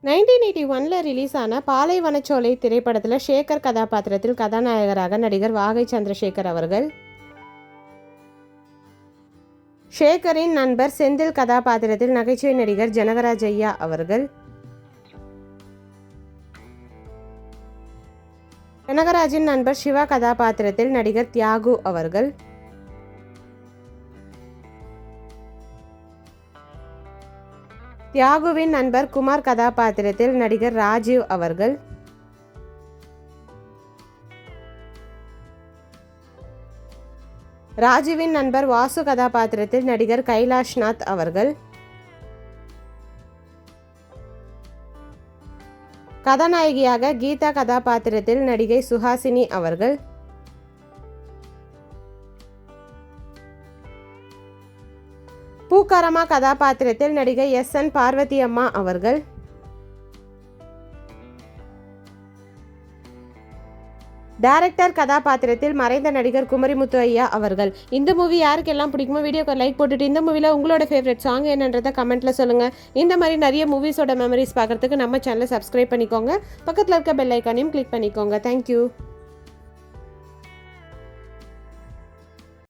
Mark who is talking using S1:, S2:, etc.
S1: 1981 release ஆன பாலைவனச்சோலை திரைப்படத்தில் சேகர் கதாபாத்திரத்தில் கதாநாயகராக நடிகர் வாகை சந்திரசேகர் அவர்கள். சேகரின் நண்பர் செந்தில் கதாபாத்திரத்தில் நகைச்சுவை நடிகர் ஜனகராஜ் ஐயா அவர்கள். ஜனகராஜின் நண்பர் சிவா கதாபாத்திரத்தில் நடிகர் தியாகு அவர்கள். தியாகுவின் நண்பர் குமார் கதாபாத்திரத்தில் நடிகர் ராஜீவ் அவர்கள். ராஜீவின் நண்பர் வாசு கதாபாத்திரத்தில் நடிகர் கைலாஷ்நாத் அவர்கள். கதாநாயகியாக கீதா கதாபாத்திரத்தில் நடிகை சுஹாசினி அவர்கள். பூக்காரம்மா கதாபாத்திரத்தில் நடிகை SN பார்வதி அம்மா அவர்கள். டைரக்டர் கதாபாத்திரத்தில் மறைந்த நடிகர் குமரிமுத்து ஐயா அவர்கள். இந்த மூவி யாருக்கெல்லாம் பிடிக்குமோ வீடியோக்கு லைக் போட்டுட்டு இந்த மூவியில் உங்களோட ஃபேவரட் சாங் என்னன்றதை கமெண்ட்டில் சொல்லுங்கள். இந்த மாதிரி நிறைய மூவிஸோட மெமரிஸ் பார்க்குறதுக்கு நம்ம சேனலை சப்ஸ்கிரைப் பண்ணிக்கோங்க. பக்கத்தில் இருக்க பெல் ஐக்கானையும் கிளிக் பண்ணிக்கோங்க. தேங்க்யூ.